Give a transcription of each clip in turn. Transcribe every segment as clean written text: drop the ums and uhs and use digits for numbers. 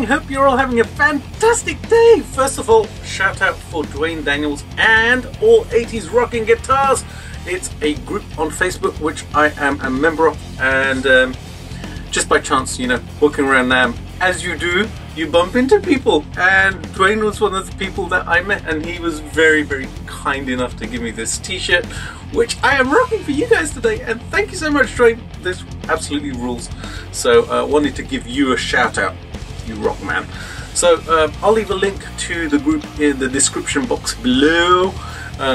Hope you're all having a fantastic day. First of all, shout out for Dwayne Daniels and All 80s Rocking Guitars. It's a group on Facebook which I am a member of, and just by chance, you know, walking around now, as you do, you bump into people, and Dwayne was one of the people that I met, and he was very, very kind enough to give me this t-shirt, which I am rocking for you guys today, and thank you so much, Dwayne. This absolutely rules. So I wanted to give you a shout out. You rock, man. So I'll leave a link to the group in the description box below,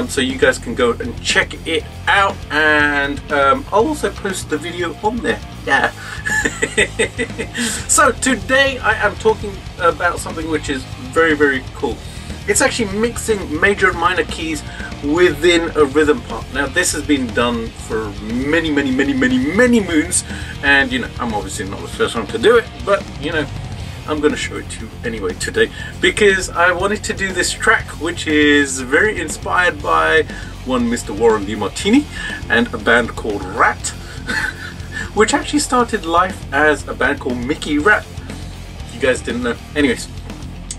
so you guys can go and check it out, and I'll also post the video on there. Yeah. So today I am talking about something which is very, very cool. It's actually mixing major and minor keys within a rhythm part. Now this has been done for many moons, and you know, I'm obviously not the first one to do it, but you know, I'm going to show it to you anyway today, because I wanted to do this track which is very inspired by one Mr. Warren DeMartini and a band called Rat, which actually started life as a band called Mickey Rat. You guys didn't know. Anyways,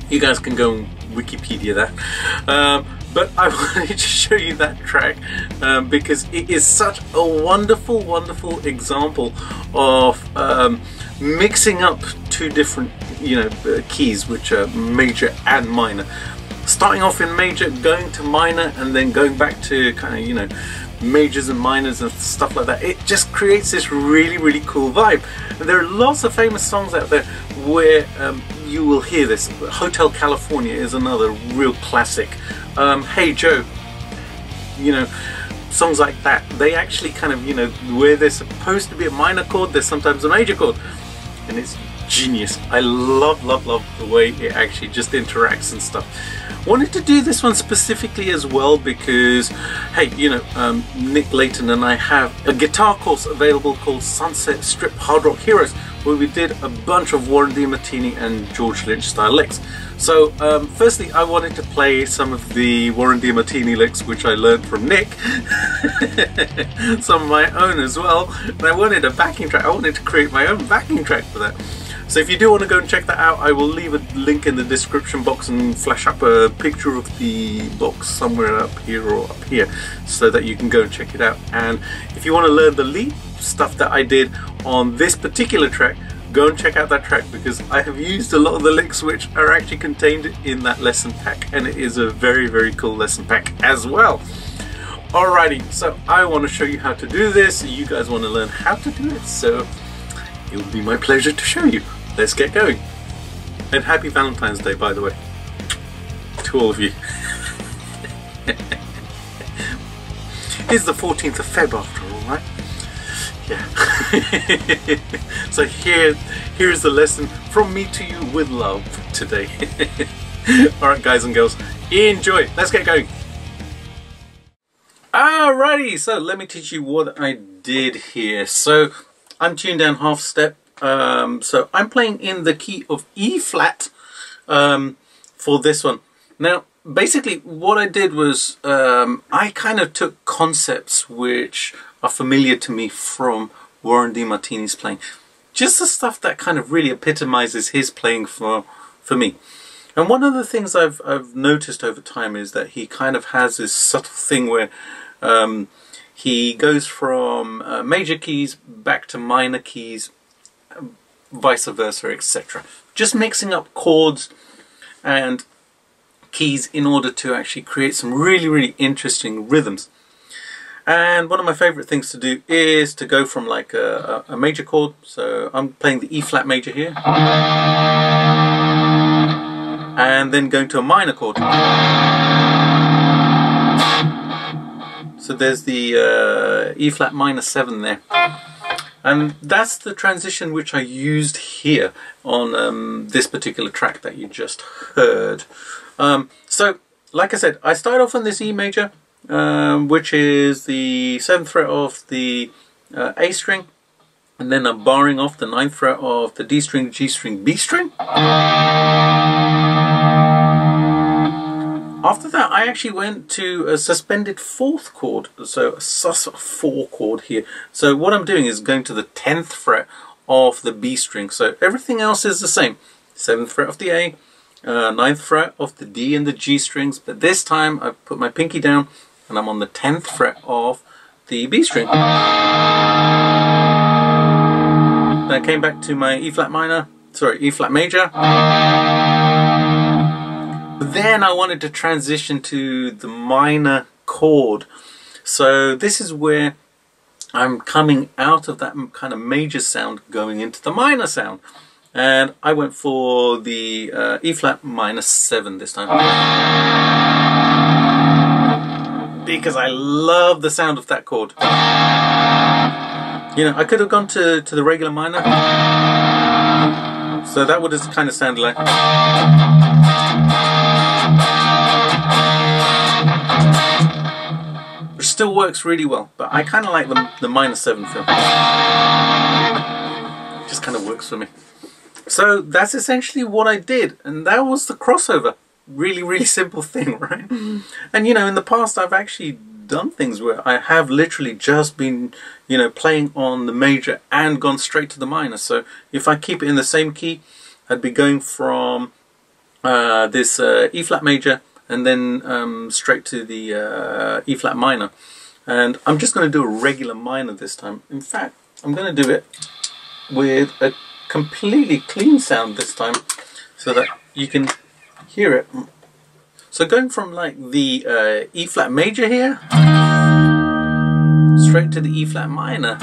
you guys can go and Wikipedia that. But I wanted to show you that track because it is such a wonderful example of mixing up two different, you know, keys, which are major and minor. Starting off in major, going to minor, and then going back to kind of, you know, majors and minors and stuff like that. It just creates this really cool vibe. And there are lots of famous songs out there where you will hear this. Hotel California is another real classic. Hey Joe, you know, songs like that, they actually kind of, you know, where there's supposed to be a minor chord, there's sometimes a major chord, and it's genius. I love the way it actually just interacts and stuff. Wanted to do this one specifically as well because, hey, you know, Nick Layton and I have a guitar course available called Sunset Strip Hard Rock Heroes, where we did a bunch of Warren DeMartini and George Lynch style licks. So firstly, I wanted to play some of the Warren DeMartini licks which I learned from Nick, some of my own as well, and I wanted a backing track. I wanted to create my own backing track for that. So if you do want to go and check that out, I will leave a link in the description box and flash up a picture of the box somewhere up here or up here so that you can go and check it out. And if you want to learn the lead stuff that I did on this particular track, go and check out that track, because I have used a lot of the licks which are actually contained in that lesson pack, and it is a very cool lesson pack as well. Alrighty, so I want to show you how to do this. You guys want to learn how to do it, so it will be my pleasure to show you. Let's get going. And happy Valentine's Day, by the way, to all of you. It's the 14th of Feb after all, right? Yeah. So here's the lesson from me to you with love today. Alright guys and girls, enjoy. Let's get going. Alrighty, so let me teach you what I did here. So I'm tuned down half step. So I'm playing in the key of E flat for this one. Now basically what I did was I kind of took concepts which are familiar to me from Warren DeMartini's playing, just the stuff that kind of really epitomizes his playing for me. And one of the things I've noticed over time is that he kind of has this subtle thing where he goes from major keys back to minor keys, vice versa, etc. Just mixing up chords and keys in order to actually create some really interesting rhythms. And one of my favorite things to do is to go from like a major chord. So I'm playing the E flat major here, and then going to a minor chord. So there's the E flat minor 7 there. And that's the transition which I used here on this particular track that you just heard. So, like I said, I start off on this E major, which is the 7th fret of the A string, and then I'm barring off the 9th fret of the D string, G string, B string. After that, I actually went to a suspended 4th chord, so a sus4 chord here. So what I'm doing is going to the 10th fret of the B string. So everything else is the same. 7th fret of the A, 9th fret of the D and the G strings, but this time I put my pinky down and I'm on the 10th fret of the B string. Then I came back to my E flat major. Then I wanted to transition to the minor chord. So this is where I'm coming out of that kind of major sound going into the minor sound. And I went for the E flat minor 7 this time. Because I love the sound of that chord. You know, I could have gone to the regular minor. So that would have kind of sounded like... Which still works really well, but I kind of like the minor 7 feel. It just kind of works for me. So that's essentially what I did, and that was the crossover. Really, really simple thing, right? And you know, in the past I've actually done things where I have literally just been, you know, playing on the major and gone straight to the minor. So if I keep it in the same key, I'd be going from this E flat major and then straight to the E flat minor. And I'm just going to do a regular minor this time. In fact, I'm going to do it with a completely clean sound this time so that you can hear it. So going from like the E flat major here straight to the E flat minor.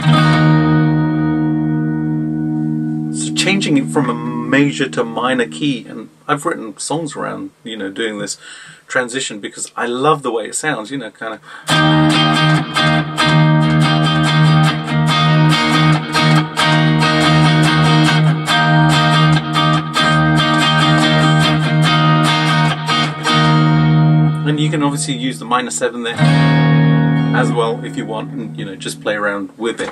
So changing it from a major to minor key, and I've written songs around, you know, doing this transition because I love the way it sounds, you know, kind of. And you can obviously use the minor 7 there as well if you want, and you know, just play around with it.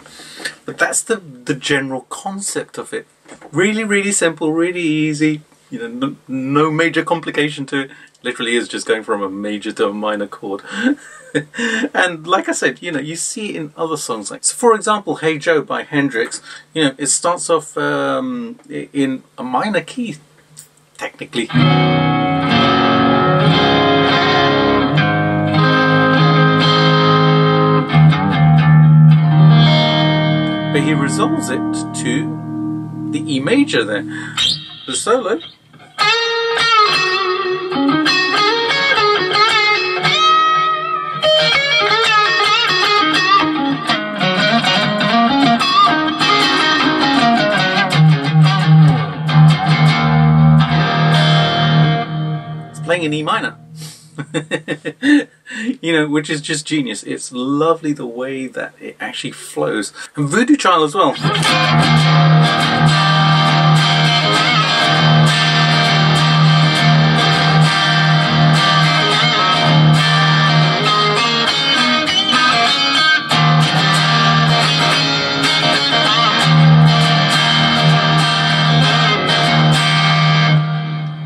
But that's the general concept of it. Really, really simple, really easy. You know, no major complication to it. Literally is just going from a major to a minor chord. And like I said, you know, you see it in other songs. Like, so for example, Hey Joe by Hendrix. You know, it starts off in a minor key, technically. But he resolves it to the E major there. The solo. It's playing in E minor. You know, which is just genius. It's lovely the way that it actually flows. And Voodoo Child as well.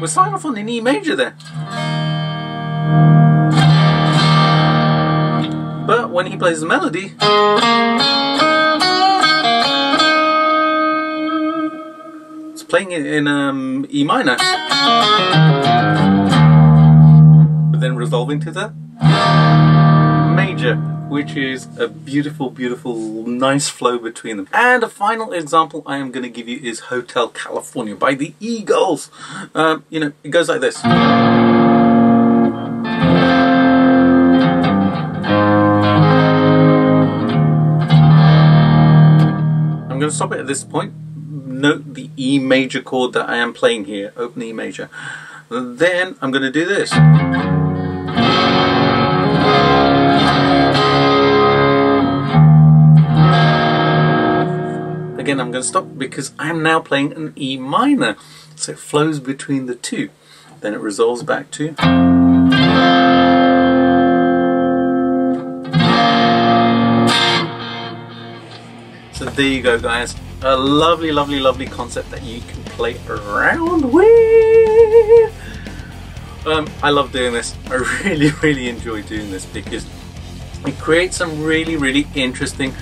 We're starting off on an E major there. But when he plays the melody, it's playing it in E minor, but then resolving to the major, which is a beautiful, beautiful, nice flow between them. And a final example I am going to give you is Hotel California by the Eagles. You know, it goes like this. I'm going to stop it at this point. Note the E major chord that I am playing here, open E major. Then I'm going to do this. Again, I'm going to stop because I'm now playing an E minor. So it flows between the two. Then it resolves back to... So there you go, guys. A lovely, lovely, lovely concept that you can play around with. I love doing this. I really, really enjoy doing this because it creates some really, really interesting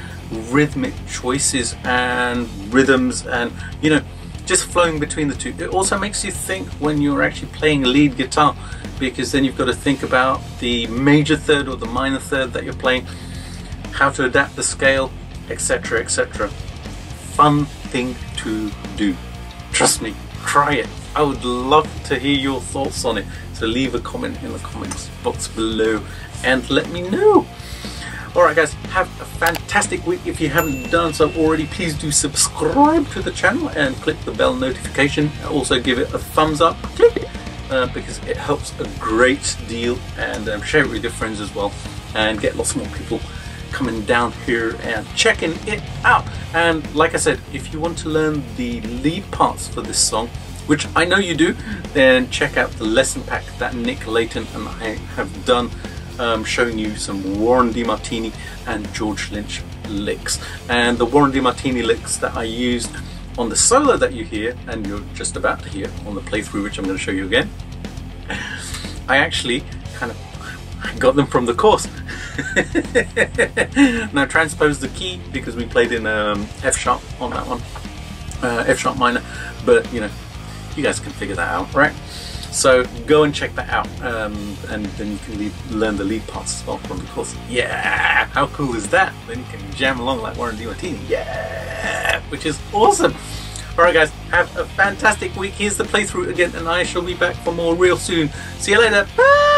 rhythmic choices and rhythms, and you know, just flowing between the two. It also makes you think when you're actually playing lead guitar, because then you've got to think about the major third or the minor third that you're playing, how to adapt the scale, etc, etc. Fun thing to do. Trust me, try it. I would love to hear your thoughts on it, so leave a comment in the comments box below and let me know. Alright guys, have a fantastic week. If you haven't done so already, please do subscribe to the channel and click the bell notification. Also give it a thumbs up, click, because it helps a great deal, and share it with your friends as well, and get lots more people coming down here and checking it out. And like I said, if you want to learn the lead parts for this song, which I know you do, then check out the lesson pack that Nick Layton and I have done, showing you some Warren DeMartini and George Lynch licks. And the Warren DeMartini licks that I used on the solo that you hear, and you're just about to hear on the playthrough, which I'm going to show you again, I actually kind of got them from the course. Now transpose the key, because we played in F sharp on that one, F sharp minor, but you know, you guys can figure that out, right? So go and check that out, and then you can learn the lead parts as well from the course. Yeah, how cool is that? Then you can jam along like Warren DeMartini. Yeah, which is awesome. Alright guys, have a fantastic week. Here's the playthrough again, and I shall be back for more real soon. See you later. Bye!